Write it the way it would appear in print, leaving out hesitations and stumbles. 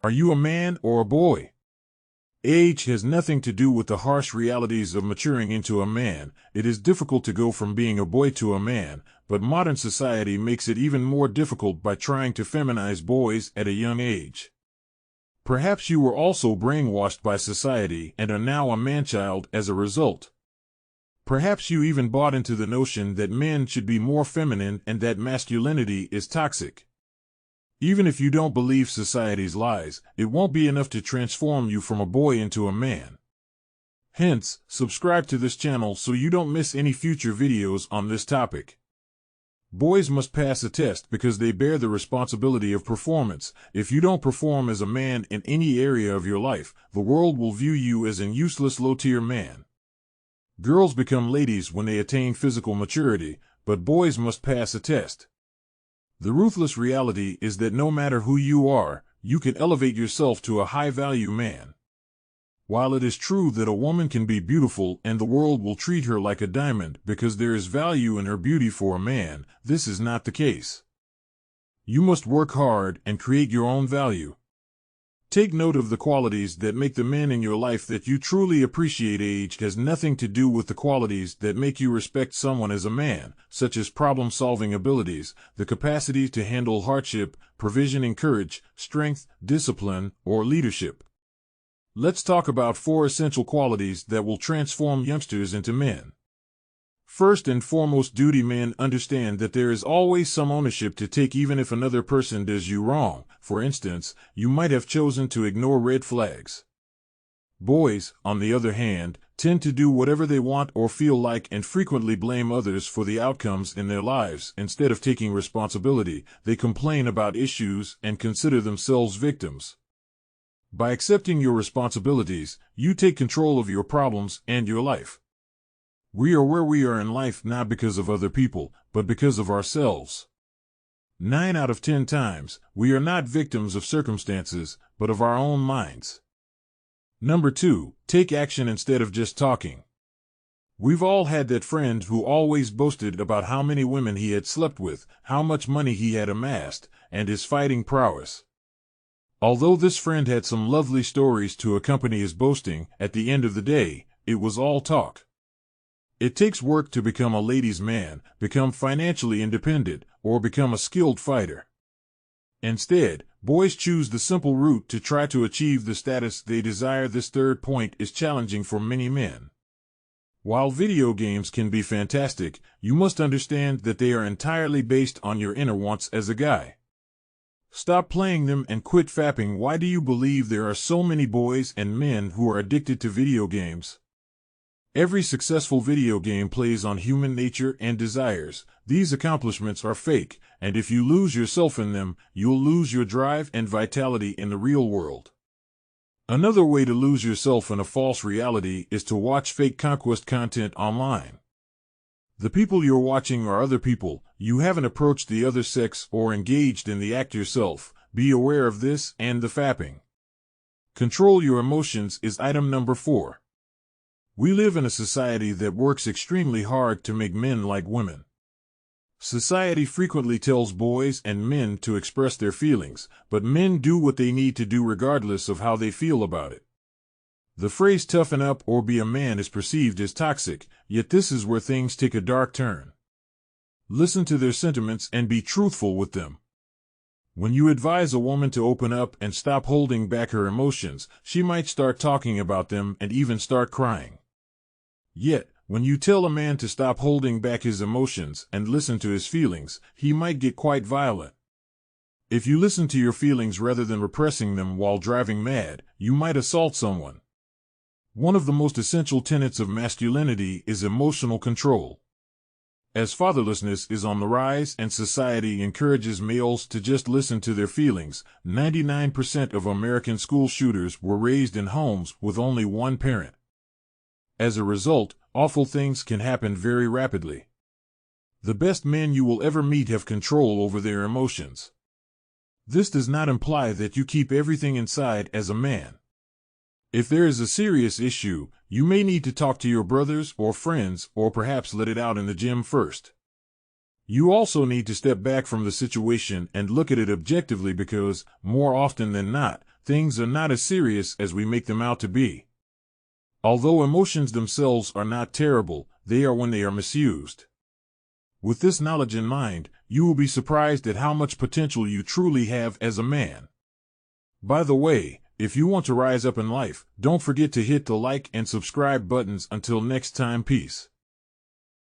Are you a man or a boy? Age has nothing to do with the harsh realities of maturing into a man. It is difficult to go from being a boy to a man, but modern society makes it even more difficult by trying to feminize boys at a young age. Perhaps you were also brainwashed by society and are now a man-child as a result. Perhaps you even bought into the notion that men should be more feminine and that masculinity is toxic. Even if you don't believe society's lies, it won't be enough to transform you from a boy into a man. Hence, subscribe to this channel so you don't miss any future videos on this topic. Boys must pass a test because they bear the responsibility of performance. If you don't perform as a man in any area of your life, the world will view you as an useless low-tier man. Girls become ladies when they attain physical maturity, but boys must pass a test. The ruthless reality is that no matter who you are, you can elevate yourself to a high-value man. While it is true that a woman can be beautiful and the world will treat her like a diamond because there is value in her beauty for a man, this is not the case. You must work hard and create your own value. Take note of the qualities that make the men in your life that you truly appreciate. Age has nothing to do with the qualities that make you respect someone as a man, such as problem-solving abilities, the capacity to handle hardship, provisioning courage, strength, discipline, or leadership. Let's talk about 4 essential qualities that will transform youngsters into men. First and foremost, duty. Men understand that there is always some ownership to take even if another person does you wrong. For instance, you might have chosen to ignore red flags. Boys, on the other hand, tend to do whatever they want or feel like and frequently blame others for the outcomes in their lives. Instead of taking responsibility, they complain about issues and consider themselves victims. By accepting your responsibilities, you take control of your problems and your life. We are where we are in life not because of other people, but because of ourselves. 9 out of 10 times, we are not victims of circumstances, but of our own minds. Number 2, take action instead of just talking. We've all had that friend who always boasted about how many women he had slept with, how much money he had amassed, and his fighting prowess. Although this friend had some lovely stories to accompany his boasting, at the end of the day, it was all talk. It takes work to become a ladies' man, become financially independent, or become a skilled fighter. Instead, boys choose the simple route to try to achieve the status they desire. This third point is challenging for many men. While video games can be fantastic, you must understand that they are entirely based on your inner wants as a guy. Stop playing them and quit fapping. Why do you believe there are so many boys and men who are addicted to video games? Every successful video game plays on human nature and desires. These accomplishments are fake, and if you lose yourself in them, you'll lose your drive and vitality in the real world. Another way to lose yourself in a false reality is to watch fake conquest content online. The people you're watching are other people. You haven't approached the other sex or engaged in the act yourself. Be aware of this and the fapping. Control your emotions is item number 4. We live in a society that works extremely hard to make men like women. Society frequently tells boys and men to express their feelings, but men do what they need to do regardless of how they feel about it. The phrase toughen up or be a man is perceived as toxic, yet this is where things take a dark turn. Listen to their sentiments and be truthful with them. When you advise a woman to open up and stop holding back her emotions, she might start talking about them and even start crying. Yet, when you tell a man to stop holding back his emotions and listen to his feelings, he might get quite violent. If you listen to your feelings rather than repressing them while driving mad, you might assault someone. One of the most essential tenets of masculinity is emotional control. As fatherlessness is on the rise and society encourages males to just listen to their feelings, 99% of American school shooters were raised in homes with only one parent. As a result, awful things can happen very rapidly. The best men you will ever meet have control over their emotions. This does not imply that you keep everything inside as a man. If there is a serious issue, you may need to talk to your brothers or friends or perhaps let it out in the gym first. You also need to step back from the situation and look at it objectively because, more often than not, things are not as serious as we make them out to be. Although emotions themselves are not terrible, they are when they are misused. With this knowledge in mind, you will be surprised at how much potential you truly have as a man. By the way, if you want to rise up in life, don't forget to hit the like and subscribe buttons. Until next time, peace.